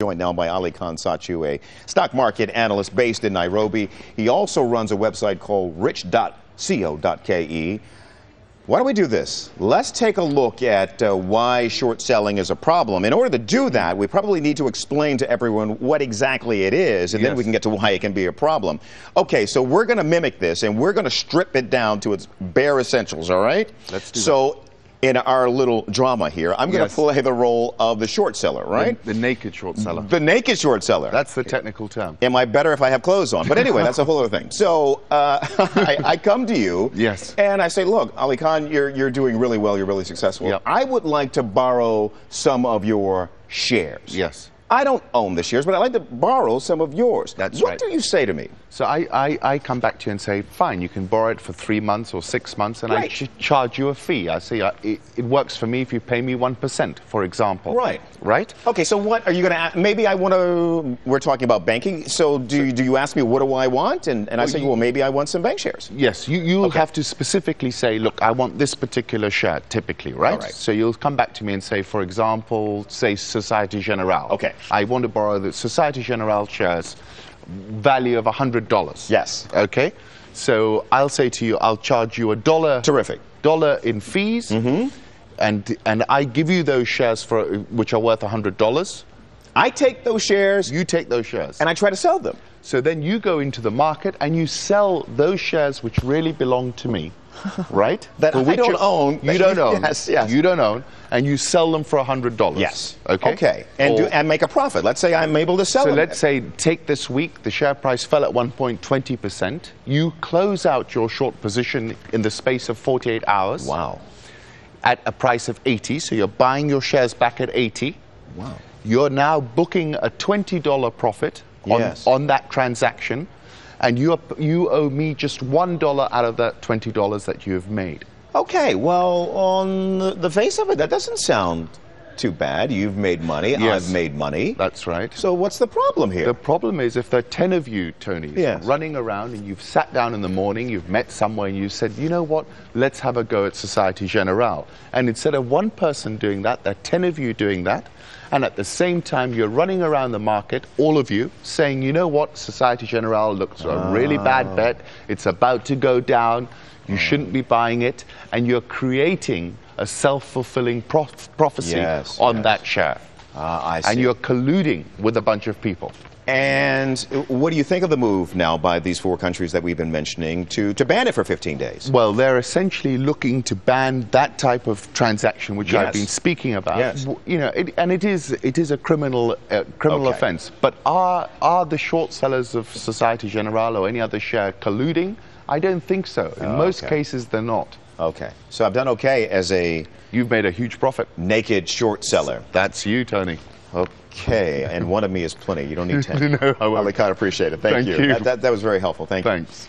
joined now by Aly-Khan Satchu, a stock market analyst based in Nairobi. He also runs a website called rich.co.ke. Why don't we do this? Let's take a look at why short selling is a problem. In order to do that, we probably need to explain to everyone what exactly it is, and then we can get to why it can be a problem. Okay, so we're going to mimic this, and we're going to strip it down to its bare essentials, all right? Let's do that. In our little drama here, I'm going to play the role of the short seller, right? The naked short seller. The naked short seller. That's the technical term. Am I better if I have clothes on? But anyway, that's a whole other thing. So I come to you, and I say, look, Aly-Khan, you're doing really well. You're really successful. Yep. I would like to borrow some of your shares. Yes. I don't own the shares, but I'd like to borrow some of yours. That's right. What do you say to me? So I come back to you and say, fine, you can borrow it for 3 months or 6 months, and I charge you a fee. I say, it works for me if you pay me 1%, for example. Right. Right? Okay, so what are you going to, maybe I want to, we're talking about banking, so do you ask me what do I want? And I say, well, maybe I want some bank shares. Yes, you'll have to specifically say, look, I want this particular share, typically, right? All right. So you'll come back to me and say, for example, say Societe Generale. Okay. I want to borrow the Societe Generale shares, value of $100. Yes. Okay. So I'll say to you, I'll charge you $1. Terrific. Dollar in fees. And I give you those shares for which are worth $100. I take those shares. You take those shares. And I try to sell them. So then you go into the market and you sell those shares which really belong to me. Right? That I don't own. You don't own. Yes, yes. You don't own. And you sell them for $100. Yes. Okay? Okay. And make a profit. Let's say I'm able to sell them. So let's say, take this week, the share price fell at 1.20%. You close out your short position in the space of 48 hours. Wow. At a price of 80. So you're buying your shares back at 80. Wow. You're now booking a $20 profit on that transaction. And you owe me just $1 out of that $20 that you have made. Okay, well, on the face of it, that doesn't sound too bad. You've made money, I've made money. That's right. So what's the problem here? The problem is if there are 10 of you, Tony, running around and you've sat down in the morning, you've met somewhere and you said, you know what, let's have a go at Societe Generale. And instead of one person doing that, there are 10 of you doing that. And at the same time, you're running around the market, all of you, saying, you know what, Societe Generale looks a really bad bet. It's about to go down. You shouldn't be buying it. And you're creating a self-fulfilling prophecy on that share. I see. And you're colluding with a bunch of people. And what do you think of the move now by these 4 countries that we've been mentioning to ban it for 15 days? Well, they're essentially looking to ban that type of transaction, which I've been speaking about. Yes. You know, it is a criminal offence. But are the short sellers of Societe Generale or any other share colluding? I don't think so. In most cases, they're not. Okay. So I've done okay as a... You've made a huge profit. Naked short seller. That's you, Tony. Okay, and one of me is plenty. You don't need 10. No, I won't. Aly-Khan, appreciate it. Thank you. That was very helpful. Thank you. Thanks.